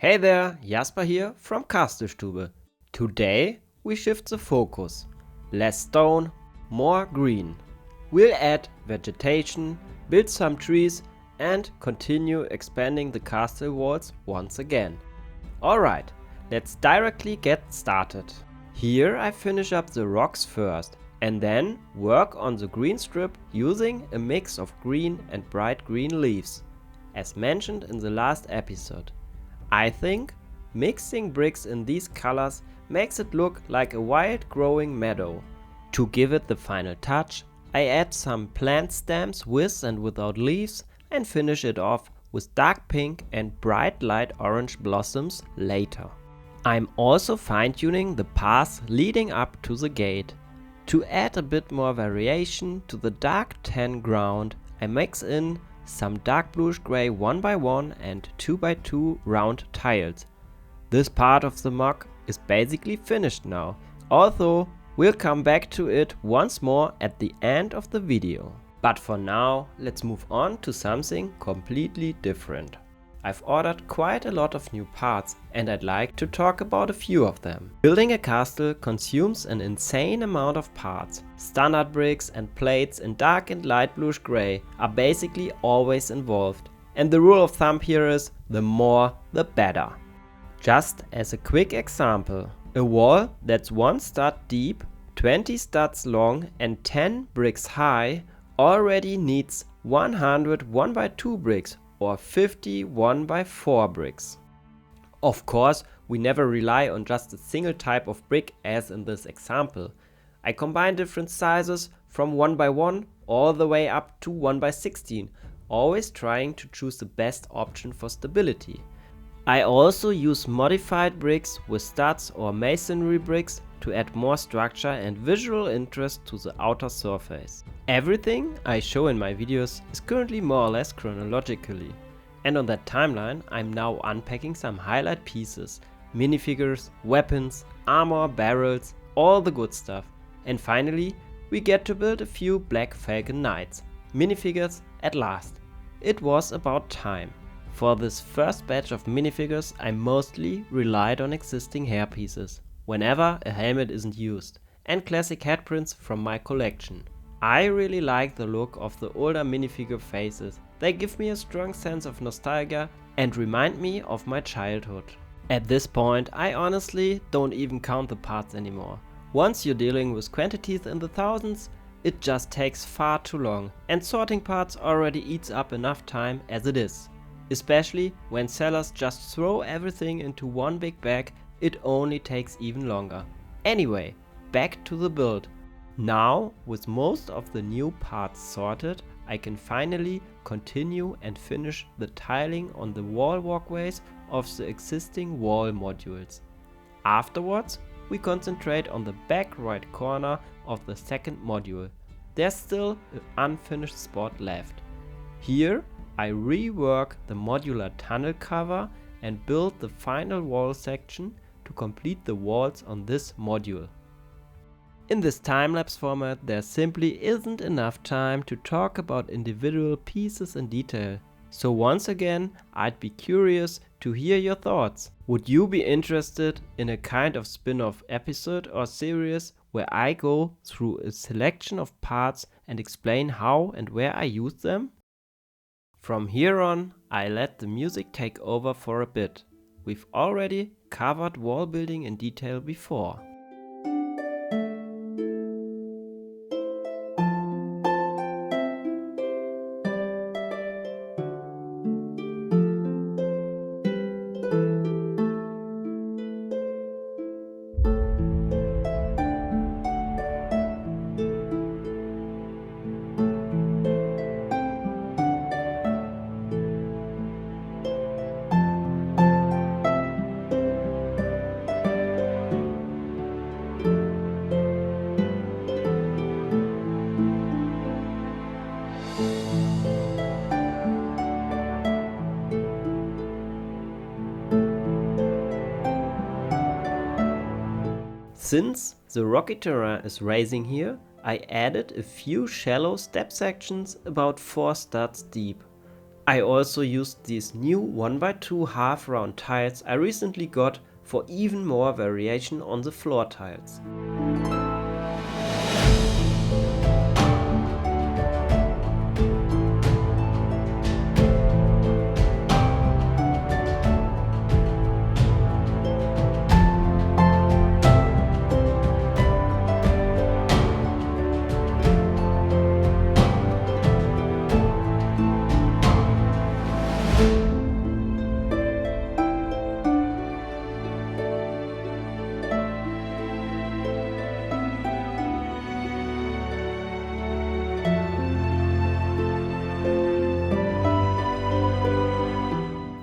Hey there, Jasper here from Castelstube. Today we shift the focus. Less stone, more green. We'll add vegetation, build some trees and continue expanding the castle walls once again. Alright, let's directly get started. Here I finish up the rocks first and then work on the green strip using a mix of green and bright green leaves, as mentioned in the last episode. I think mixing bricks in these colors makes it look like a wild growing meadow. To give it the final touch, I add some plant stems with and without leaves and finish it off with dark pink and bright light orange blossoms later. I'm also fine-tuning the paths leading up to the gate. To add a bit more variation to the dark tan ground, I mix in some dark bluish gray 1x1 and 2x2 round tiles. This part of the MOC is basically finished now, although we'll come back to it once more at the end of the video. But for now, let's move on to something completely different. I've ordered quite a lot of new parts and I'd like to talk about a few of them. Building a castle consumes an insane amount of parts. Standard bricks and plates in dark and light bluish gray are basically always involved. And the rule of thumb here is the more the better. Just as a quick example, a wall that's 1 stud deep, 20 studs long and 10 bricks high already needs 100 1x2 bricks or 50 1x4 bricks. Of course, we never rely on just a single type of brick as in this example. I combine different sizes from 1x1 all the way up to 1x16, always trying to choose the best option for stability. I also use modified bricks with studs or masonry bricks to add more structure and visual interest to the outer surface. Everything I show in my videos is currently more or less chronologically. And on that timeline I'm now unpacking some highlight pieces, minifigures, weapons, armor, barrels, all the good stuff. And finally we get to build a few Black Falcon knights, minifigures at last. It was about time. For this first batch of minifigures I mostly relied on existing hairpieces, whenever a helmet isn't used, and classic headprints from my collection. I really like the look of the older minifigure faces. They give me a strong sense of nostalgia and remind me of my childhood. At this point I honestly don't even count the parts anymore. Once you're dealing with quantities in the thousands, it just takes far too long, and sorting parts already eats up enough time as it is. Especially when sellers just throw everything into one big bag, it only takes even longer. Anyway, back to the build. Now, with most of the new parts sorted, I can finally continue and finish the tiling on the wall walkways of the existing wall modules. Afterwards, we concentrate on the back right corner of the second module. There's still an unfinished spot left. Here, I rework the modular tunnel cover and build the final wall section to complete the walls on this module. In this time-lapse format there simply isn't enough time to talk about individual pieces in detail. So once again, I'd be curious to hear your thoughts. Would you be interested in a kind of spin-off episode or series where I go through a selection of parts and explain how and where I use them? From here on, I let the music take over for a bit. We've already covered wall building in detail before. Since the rocky terrain is rising here, I added a few shallow step sections about 4 studs deep. I also used these new 1x2 half round tiles I recently got for even more variation on the floor tiles.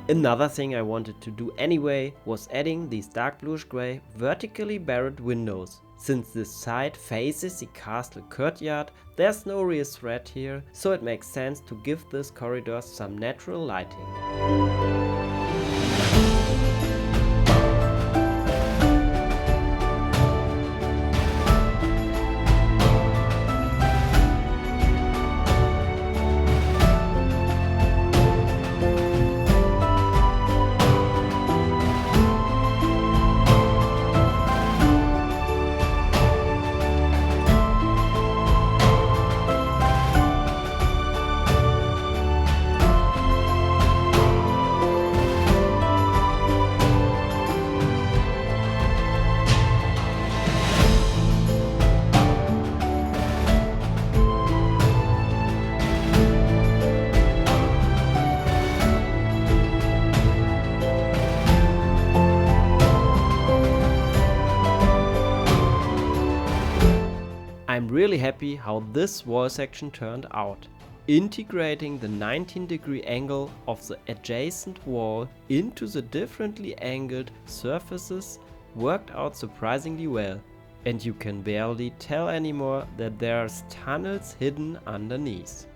Another thing I wanted to do anyway was adding these dark bluish grey vertically barred windows. Since this side faces the castle courtyard, there's no real threat here, so it makes sense to give this corridor some natural lighting. I'm really happy how this wall section turned out. Integrating the 19-degree angle of the adjacent wall into the differently angled surfaces worked out surprisingly well, and you can barely tell anymore that there's tunnels hidden underneath.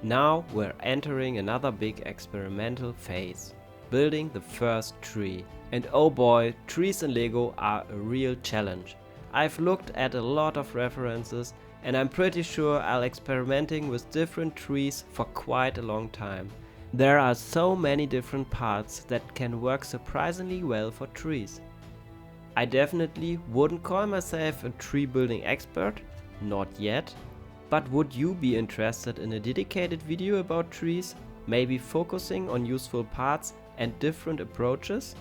Now we're entering another big experimental phase, building the first tree. And oh boy, trees in LEGO are a real challenge. I've looked at a lot of references and I'm pretty sure I'll experimenting with different trees for quite a long time. There are so many different parts that can work surprisingly well for trees. I definitely wouldn't call myself a tree building expert, not yet, but would you be interested in a dedicated video about trees, maybe focusing on useful parts and different approaches?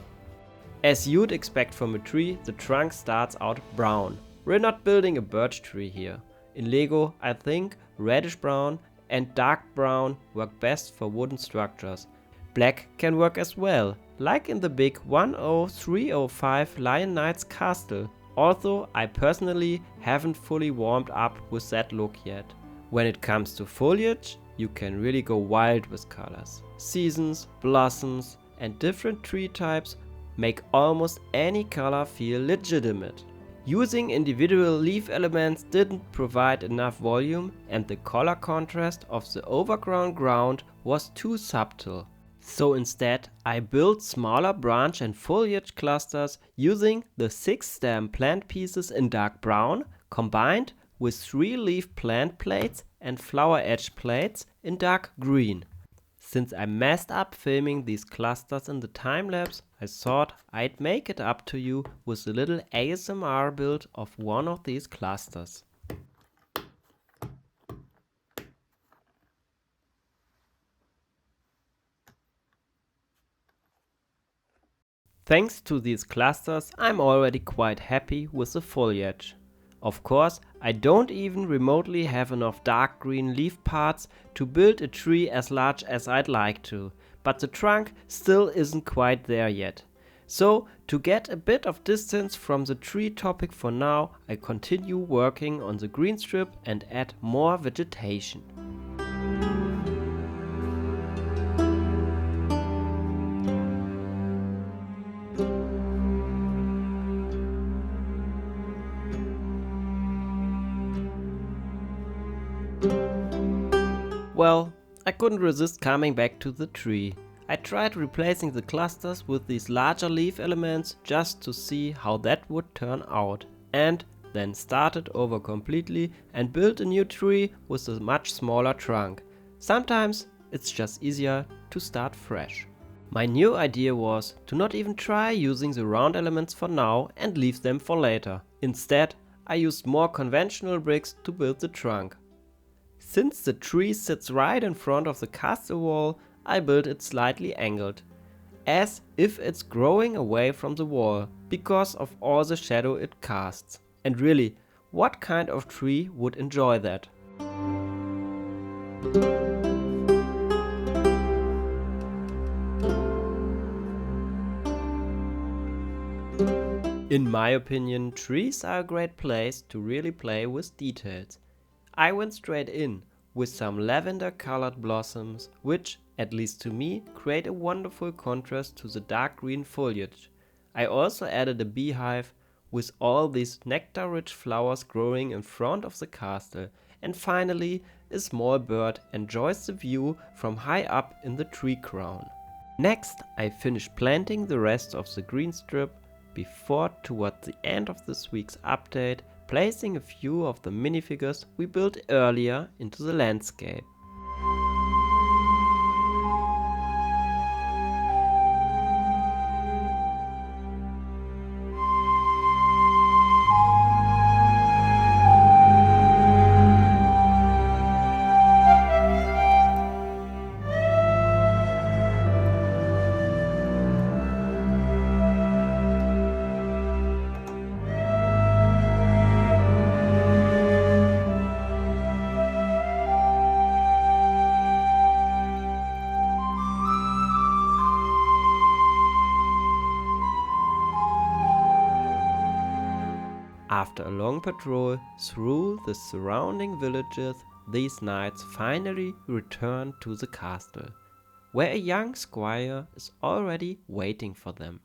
As you'd expect from a tree, the trunk starts out brown. We're not building a birch tree here. In LEGO, I think reddish brown and dark brown work best for wooden structures. Black can work as well, like in the big 10305 Lion Knight's castle. Although I personally haven't fully warmed up with that look yet. When it comes to foliage, you can really go wild with colors. Seasons, blossoms and different tree types make almost any color feel legitimate. Using individual leaf elements didn't provide enough volume and the color contrast of the overgrown ground was too subtle. So instead I built smaller branch and foliage clusters using the 6 stem plant pieces in dark brown combined with 3 leaf plant plates and flower edge plates in dark green. Since I messed up filming these clusters in the time-lapse, I thought I'd make it up to you with a little ASMR build of one of these clusters. Thanks to these clusters, I'm already quite happy with the foliage. Of course, I don't even remotely have enough dark green leaf parts to build a tree as large as I'd like to, but the trunk still isn't quite there yet. So, to get a bit of distance from the tree topic for now, I continue working on the green strip and add more vegetation. Well, I couldn't resist coming back to the tree. I tried replacing the clusters with these larger leaf elements just to see how that would turn out, and then started over completely and built a new tree with a much smaller trunk. Sometimes it's just easier to start fresh. My new idea was to not even try using the round elements for now and leave them for later. Instead, I used more conventional bricks to build the trunk. Since the tree sits right in front of the castle wall, I built it slightly angled, as if it's growing away from the wall because of all the shadow it casts. And really, what kind of tree would enjoy that? In my opinion, trees are a great place to really play with details. I went straight in with some lavender colored blossoms, which, at least to me, create a wonderful contrast to the dark green foliage. I also added a beehive with all these nectar-rich flowers growing in front of the castle, and finally a small bird enjoys the view from high up in the tree crown. Next, I finished planting the rest of the green strip before, toward the end of this week's update, placing a few of the minifigures we built earlier into the landscape. After a long patrol through the surrounding villages, these knights finally return to the castle, where a young squire is already waiting for them.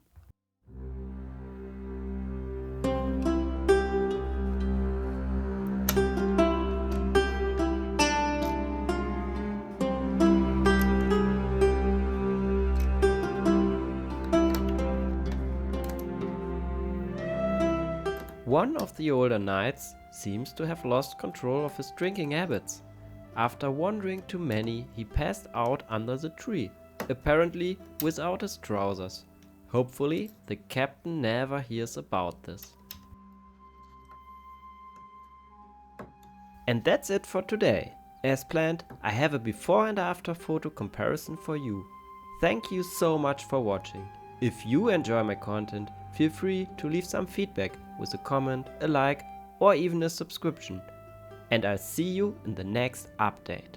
One of the older knights seems to have lost control of his drinking habits. After wandering too many, he passed out under the tree, apparently without his trousers. Hopefully, the captain never hears about this. And that's it for today. As planned, I have a before and after photo comparison for you. Thank you so much for watching. If you enjoy my content, feel free to leave some feedback with a comment, a like, or even a subscription. And I'll see you in the next update.